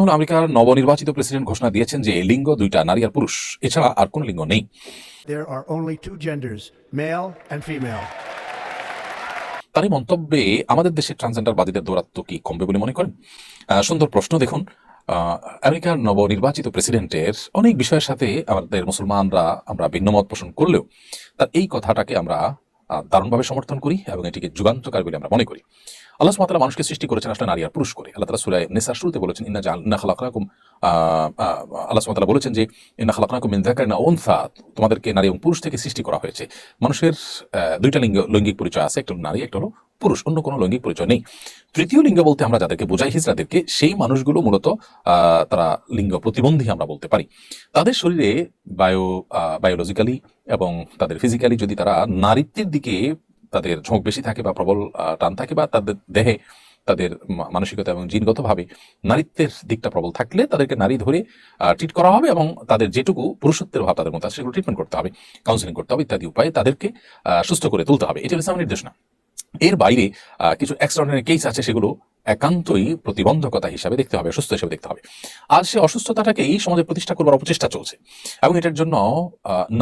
হলো আমেরিকার নবনির্বাচিত প্রেসিডেন্ট ঘোষণা দিয়েছেন যে লিঙ্গ দুইটা, নারী আর পুরুষ, এছাড়া আর কোনো লিঙ্গ নেই। There are only two genders, male and female. তার এই মন্তব্যে আমাদের দেশের ট্রান্সজেন্ডারবাদীদের দৌরাত্ম্য কি কমবে বলে মনে করেন? সুন্দর প্রশ্ন। দেখুন, আমেরিকার নবনির্বাচিত প্রেসিডেন্টের অনেক বিষয়ের সাথে আমাদের মুসলমানরা আমরা ভিন্নমত পোষণ করলেও তার এই কথাটাকে আমরা দারুণভাবে সমর্থন করি এবং এটিকে যুগান্তকারী বলে আমরা মনে করি। আল্লাহ সুবহানাহু ওয়া তাআলা মানুষকে সৃষ্টি করেছেন আসলে নারী আর পুরুষ করে। আল্লাহ তাআলা সূরা নিসার শুরুতে বলেছেন ইন্না খালাকনাকুম, আল্লাহ সুবহানাহু ওয়া তাআলা বলেছেন যে ইন্না খালাকনাকুম মিন যাকারিন ওয়া উনসা, তোমাদেরকে নারী এবং পুরুষ থেকে সৃষ্টি করা হয়েছে। মানুষের দুইটা লৈঙ্গিক পরিচয় আছে, একটা হলো নারী, একটা হলো পুরুষ, অন্য কোনো লৈঙ্গিক পরিচয় নেই। তৃতীয় লিঙ্গ বলতে আমরা যাদেরকে বোঝাই হিজড়াদেরকে, সেই মানুষগুলো মূলত তারা লিঙ্গ প্রতিবন্ধী আমরা বলতে পারি। তাদের শরীরে বায়োলজিক্যালি এবং তাদের ফিজিক্যালি যদি তারা নারীত্বের দিকে তাদের ঝোঁক বেশি থাকে বা প্রবল টান থাকে, বা তাদের দেহে তাদের মানসিকতা এবং জিনগতভাবে নারীত্বের দিকটা প্রবল থাকলে তাদেরকে নারী ধরে ট্রিট করা হবে এবং তাদের যেটুকু পুরুষত্বের ভাব তাদের মধ্যে আছে সেগুলো ট্রিটমেন্ট করতে হবে, কাউন্সিলিং করতে হবে, ইত্যাদি উপায়ে তাদেরকে সুস্থ করে তুলতে হবে। এটি ইসলামের নির্দেশনা। এর বাইরে কিছু এক্সট্রাঅর্ডিনারি কেস আছে, সেগুলো একান্তই প্রতিবন্ধকতা হিসাবে দেখতে হবে, অসুস্থ হিসেবে দেখতে হবে। আর সে অসুস্থতাটাকেই সমাজে প্রতিষ্ঠা করবার অপচেষ্টা চলছে এবং এটার জন্য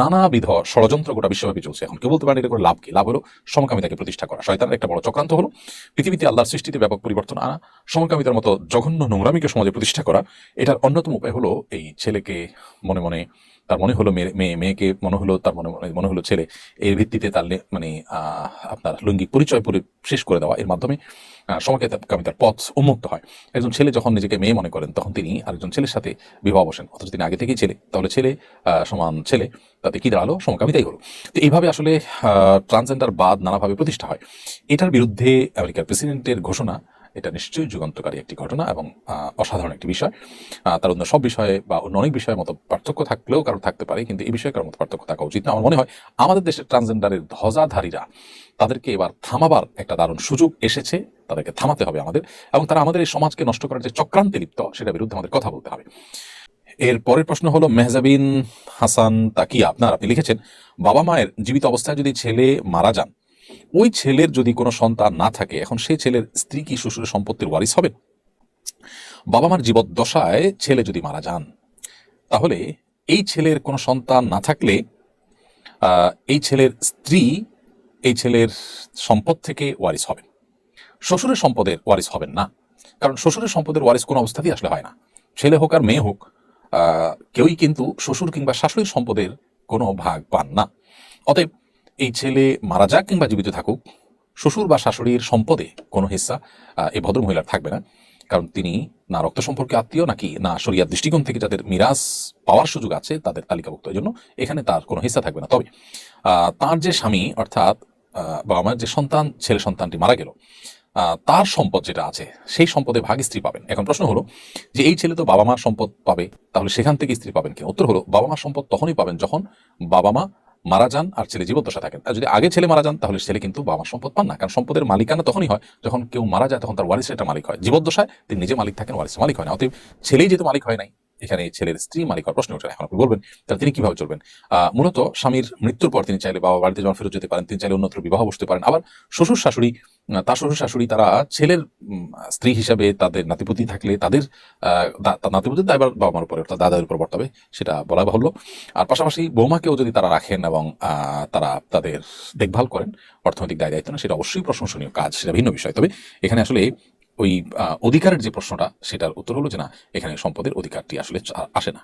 নানাবিধ ষড়যন্ত্র গোটা বিশ্বব্যাপী চলছে। এখন কেউ বলতে পারেন এটা করে লাভ কি? লাভ হলো সমকামিতাকে প্রতিষ্ঠা করা। শয়তানের একটা বড় চক্রান্ত হলো পৃথিবীতে আল্লাহর সৃষ্টিতে ব্যাপক পরিবর্তন আনা, সমকামিতার মতো জঘন্য নোংরামিকে সমাজে প্রতিষ্ঠা করা। এটার অন্যতম উপায় হলো এই ছেলেকে মনে মনে তার মনে হলো মেয়ে, মেয়েকে মনে হলো তার মনে হলো ছেলে, এর ভিত্তিতে তার মানে আপনার লৈঙ্গিক পরিচয় শেষ করে দেওয়া। এর মাধ্যমে সমকামিতার পথ উন্মুক্ত হয়। একজন ছেলে যখন নিজেকে মেয়ে মনে করেন তখন তিনি আরেকজন ছেলের সাথে বিবাহ বসেন, অথচ তিনি আগে থেকেই ছেলে। তাহলে ছেলে সমান ছেলে, তাতে কি দাঁড়ালো? সমকামিতাই হলো। তো এইভাবে আসলে ট্রান্সজেন্ডার বাদ নানাভাবে প্রতিষ্ঠা হয়। এটার বিরুদ্ধে আমেরিকার প্রেসিডেন্টের ঘোষণা, এটা নিশ্চয়ই যুগান্তকারী একটি ঘটনা এবং অসাধারণ একটি বিষয়। তার অন্য সব বিষয়ে বা অন্য অনেক বিষয়ের মতো পার্থক্য থাকলেও কারো থাকতে পারে, কিন্তু এই বিষয়ে কারোর মতো পার্থক্য থাকা উচিত না। আমার মনে হয় আমাদের দেশের ট্রান্সজেন্ডারের ধ্বজাধারীরা, তাদেরকে এবার থামাবার একটা দারুণ সুযোগ এসেছে, তাদেরকে থামাতে হবে আমাদের, এবং তারা আমাদের এই সমাজকে নষ্ট করার যে চক্রান্তে লিপ্ত সেটার বিরুদ্ধে আমাদের কথা বলতে হবে। এর পরের প্রশ্ন হলো মেহজাবিন হাসান তাকিয়া, আপনি লিখেছেন, বাবা মায়ের জীবিত অবস্থায় যদি ছেলে মারা যান, ওই ছেলের যদি কোনো সন্তান না থাকে, এখন সেই ছেলের স্ত্রী কি শ্বশুরের সম্পত্তির ওয়ারিস হবেন? বাবা মার জীবদ্দশায় ছেলে যদি মারা যান, তাহলে এই ছেলের কোনো সন্তান না থাকলে এই ছেলের স্ত্রী এই ছেলের সম্পদ থেকে ওয়ারিস হবেন, শ্বশুরের সম্পদের ওয়ারিস হবেন না। কারণ শ্বশুরের সম্পদের ওয়ারিস কোনো অবস্থাতেই আসলে হয় না। ছেলে হোক আর মেয়ে হোক, কেউই কিন্তু শ্বশুর কিংবা শাশুড়ির সম্পদের কোনো ভাগ পান না। অতএব এই ছেলে মারা যাক কিংবা জীবিত থাকুক, শ্বশুর বা শাশুড়ির সম্পদে কোনো হিস্সা এই ভদ্রমহিলার থাকবে না। কারণ তিনি না রক্ত সম্পর্কে আত্মীয়, নাকি না শরিয়ার দৃষ্টিকোণ থেকে যাদের মিরাজ পাওয়ার সুযোগ আছে তাদের তালিকাভুক্ত, এই জন্য এখানে তার কোনো হিস্সা থাকবে না। তবে তার যে স্বামী, অর্থাৎ বাবা মার যে সন্তান, ছেলে সন্তানটি মারা গেল, তার সম্পদ যেটা আছে সেই সম্পদে ভাগ স্ত্রী পাবেন। এখন প্রশ্ন হলো যে এই ছেলে তো বাবা মার সম্পদ পাবে, তাহলে সেখান থেকে স্ত্রী পাবেন কিনা? উত্তর হলো বাবা মার সম্পদ তখনই পাবেন যখন বাবা মা মারা যান আর ছেলে জীবদ্দশা থাকেন। আর যদি আগে ছেলে মারা যান তাহলে ছেলে কিন্তু বাবা মার সম্পদ পান না, কারণ সম্পদের মালিকানা তখনই হয় যখন কেউ মারা যায়, তখন তার ওয়ারিসের একটা মালিক হয়। জীবদ্দশায় তিনি নিজে মালিক থাকেন, ওয়ারিসের মালিক হয় না। অতএব ছেলেই যেহেতু মালিক হয় নাই, এখানে ছেলের স্ত্রী মালিক হওয়ার প্রশ্ন ওঠে। এখন আপনি বলবেন তাহলে তিনি কিভাবে চলবেন? মূলত স্বামীর মৃত্যুর পর তিনি চাইলে বাবা বাড়িতে যখন ফেরত যেতে পারেন, তিনি চাইলে অন্যত্র বিবাহ বসতে পারেন। আবার শ্বশুর শাশুড়ি তারা ছেলের স্ত্রী হিসাবে তাদের নাতিপুতি থাকলে তাদের নাতিপুতির দায়ভার বাবা মার উপরে, অর্থাৎ দাদার উপর বর্তাবে, সেটা বলা বাহুল্য। আর পাশাপাশি বৌমাকেও যদি তারা রাখেন এবং তারা তাদের দেখভাল করেন, অর্থনৈতিক দায় দায়িত্ব না, সেটা অবশ্যই প্রশংসনীয় কাজ, সেটা ভিন্ন বিষয়। তবে এখানে আসলে ওই অধিকারের যে প্রশ্নটা, সেটার উত্তর হলো যে না, এখানে সম্পদের অধিকারটি আসলে আসে না।